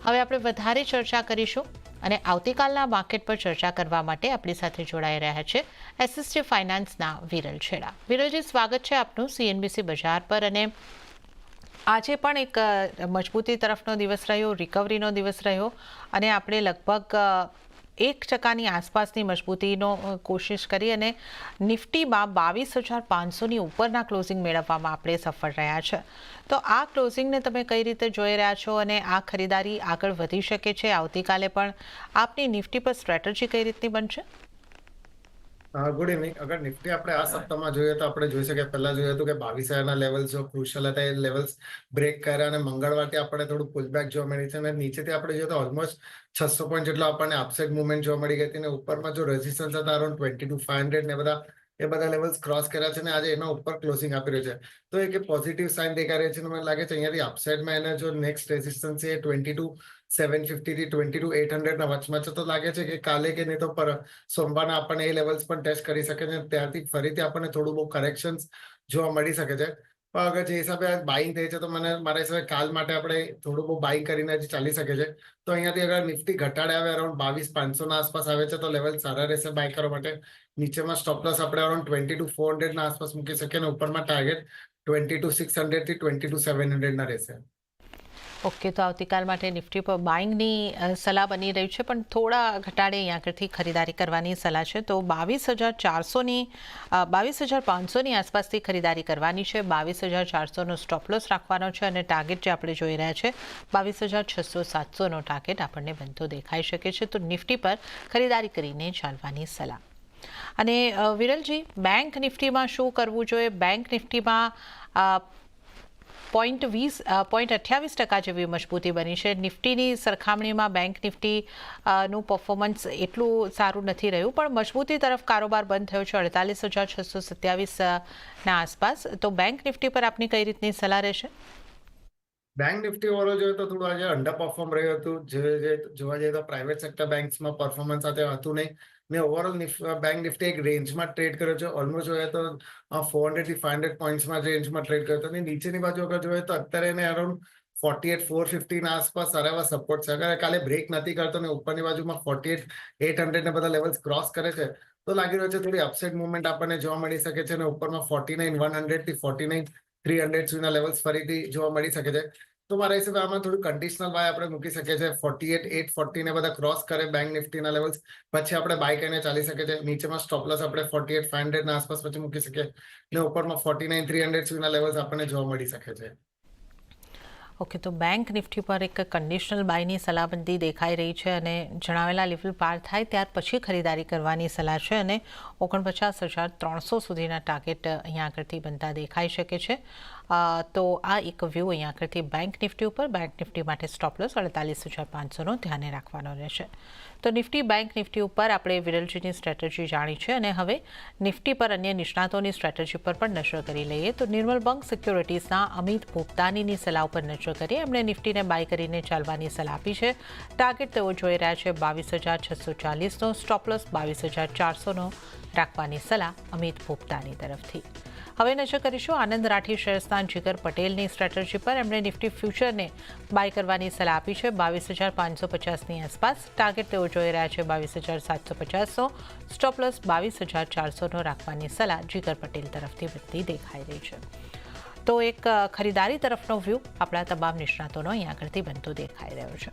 હવે આપણે વધારે ચર્ચા કરીશું અને આવતીકાલના માર્કેટ પર ચર્ચા કરવા માટે આપણી સાથે જોડાઈ રહ્યા છે એસએસજી ફાઇનાન્સના વિરલ છેડા. વિરલજી, સ્વાગત છે આપનું સીએનબીસી બજાર પર. અને આજે પણ એક મજબૂતી તરફનો દિવસ રહ્યો, રિકવરીનો દિવસ રહ્યો અને આપણે લગભગ 1% આસપાસની મજબૂતીનો કોશિશ કરી અને નિફ્ટીમાં 22,500ની ઉપરના ક્લોઝિંગ મેળવવામાં આપણે સફળ રહ્યા છે. તો આ ક્લોઝિંગને તમે કઈ રીતે જોઈ રહ્યા છો અને આ ખરીદારી આગળ વધી શકે છે આવતીકાલે પણ? આપની નિફ્ટી પર સ્ટ્રેટેજી કઈ રીતની બનશે? Good evening. અગર નિફ્ટી આપણે આ સપ્તાહમાં જોઈએ તો આપણે જોઈ શકીએ, પહેલા જોયું હતું કે 22,000ના લેવલ્સ જો ક્રુશિયલ હતા, એ લેવલ્સ બ્રેક કર્યા અને મંગળવારથી આપણે થોડું પુલબેક જોવા મળી છે અને નીચેથી આપણે જોઈએ તો ઓલમોસ્ટ 600 પોઈન્ટ જેટલો આપણને અપસાઇડ મુવમેન્ટ જોવા મળી ગઈ હતી અને ઉપરમાં જો રેઝિસ્ટન્સ હતા અરાઉન્ડ 22,500 ને એ બધા લેવલ્સ ક્રોસ કર્યા છે અને આજે એના ઉપર ક્લોઝિંગ આપી રહ્યું છે. તો એક પોઝિટિવ સાઇન દેખાઈ રહ્યો છે અને મને લાગે છે અહીંયાથી અપસાઇડમાં એને જો નેક્સ્ટ રેઝિસ્ટન્સ છે 22,750 થી 22,800ના વચમાં છે. તો લાગે છે કે કાલે કે નહીં તો સોમવારના આપણને એ લેવલ્સ પણ ટેસ્ટ કરી શકે છે. ત્યારથી ફરીથી આપણને થોડું બહુ કરેક્શન્સ જોવા મળી શકે છે. પણ અગર જે હિસાબે બાઇંગ થઈ છે તો મારા હિસાબે કાલ માટે આપણે થોડું બહુ બાઇંગ કરીને હજી ચાલી શકે છે. તો અહીંયાથી અગર નિફ્ટી ઘટાડે આવે અરાઉન્ડ 22,500ના આસપાસ આવે છે તો લેવલ સારા રહેશે બાય કરવા માટે. નીચેમાં સ્ટોપ લોસ આપણે અરાઉન્ડ 22,400ના આસપાસ મૂકી શકીએ અને ઉપરમાં ટાર્ગેટ 22,600 થી 22,700ના રહેશે. ઓકે, તો આવતીકાલ માટે નિફ્ટી પર બાઇંગની સલાહ બની રહી છે, પણ થોડા ઘટાડે અહીં આગળથી ખરીદારી કરવાની સલાહ છે. તો 22,500ની આસપાસથી ખરીદારી કરવાની છે. 22,400નો સ્ટોપ લોસ રાખવાનો છે અને ટાર્ગેટ જે આપણે જોઈ રહ્યા છે 22,600-700નો ટાર્ગેટ આપણને બનતો દેખાઈ શકે છે. તો નિફ્ટી પર ખરીદારી કરીને ચાલવાની સલાહ. અને વિરલજી, બેંક નિફ્ટીમાં શું કરવું જોઈએ? બેંક નિફ્ટીમાં 0.28% જેવી મજબૂતી બની છે. નિફ્ટીની સરખામણીમાં બેંક નિફ્ટીનું પરફોર્મન્સ એટલું સારું નથી રહ્યું, પણ મજબૂતી તરફ કારોબાર બંધ થયો છે 48,627ના આસપાસ. તો બેંક નિફ્ટી પર આપની કઈ રીતની સલાહ રહેશે? બેંક નિફ્ટી ઓવરઓલ જોઈએ તો થોડું આજે અંડર પરફોર્મ રહ્યું હતું. જોવા જઈએ તો પ્રાઇવેટ સેક્ટર બેંક્સમાં પરફોર્મન્સ સાથે હતું નહીં ને ઓવરઓલ બેંક નિફ્ટી એક રેન્જમાં ટ્રેડ કર્યો છે. ઓલમોસ્ટ જોઈએ તો 400 થી 500 પોઈન્ટ્સમાં રેન્જમાં ટ્રેડ કર્યો હતો અને નીચેની બાજુ અગર જોઈએ તો અત્યારે એને અરાઉન્ડ 48,450ના આસપાસ સારા એવા સપોર્ટ છે. અગર કાલે બ્રેક નથી કરતો ને ઉપરની બાજુમાં 48,800 ને બધા લેવલ્સ ક્રોસ કરે છે તો લાગી રહ્યો છે થોડી અપસાઇડ મુવમેન્ટ આપણને જોવા મળી શકે છે અને ઉપરમાં 49,100 થી 49,300 સુધીના લેવલ્સ ફરીથી જોવા મળી શકે છે. તો મારા હિસાબે આમાં થોડું કન્ડિશનલ બાય આપણે મૂકી શકીએ છીએ. 48,840 ને બધા ક્રોસ કરે બેંક નિફ્ટીના લેવલ્સ પછી આપણે બાય કરીને ચાલી શકે છે. નીચેમાં સ્ટોપ લોસ આપણે 48,500ના આસપાસ પછી મૂકી શકીએ ને ઉપરમાં 49,300 સુધીના લેવલ્સ આપણને જોવા મળી શકે છે. ઓકે, તો બેંક નિફ્ટી પર એક કન્ડિશનલ બાયની સલાહબંધી દેખાઈ રહી છે અને જણાવેલા લેવલ પાર થાય ત્યાર પછી ખરીદારી કરવાની સલાહ છે અને 49,300 સુધીના ટાર્ગેટ અહીંયા આગળથી બનતા દેખાઈ શકે છે. તો આ એક વ્યૂ અહીંયા આગળથી બેંક નિફ્ટી ઉપર. બેંક નિફ્ટી માટે સ્ટોપ લોસ 48,500નો ધ્યાને રાખવાનો રહેશે. તો નિફ્ટી બેંક નિફ્ટી ઉપર આપણે વિરલજીની સ્ટ્રેટેજી જાણી છે અને હવે નિફ્ટી પર અન્ય નિષ્ણાતોની સ્ટ્રેટેજી પર પણ નજર કરી લઈએ. તો નિર્મલ બંક સિક્યોરિટીઝના અમિત ભોપતાનીની સલાહ ઉપર નજર કરીએ. એમણે નિફ્ટીને બાય કરીને ચાલવાની સલાહ આપી છે. ટાર્ગેટ તેઓ જોઈ રહ્યા છે 22,640નો, સ્ટોપ લોસ 22,400નો રાખવાની સલાહ અમિત ભોપતાની તરફથી. હવે નજર કરીશું આનંદ રાઠી શેર્સના જીગર પટેલની સ્ટ્રેટેજી પર. એમણે નિફ્ટી ફ્યુચરને બાય કરવાની સલાહ આપી છે 22,550ની આસપાસ. ટાર્ગેટ તેઓ જોઈ રહ્યા છે 22,750નો, સ્ટોપ લોસ 22,400નો રાખવાની સલાહ જીગર પટેલ તરફથી બનતી દેખાઈ રહી છે. તો એક ખરીદારી તરફનો વ્યૂ આપણા તમામ નિષ્ણાતોનો અહીં આગળથી બનતો દેખાઈ રહ્યો છે.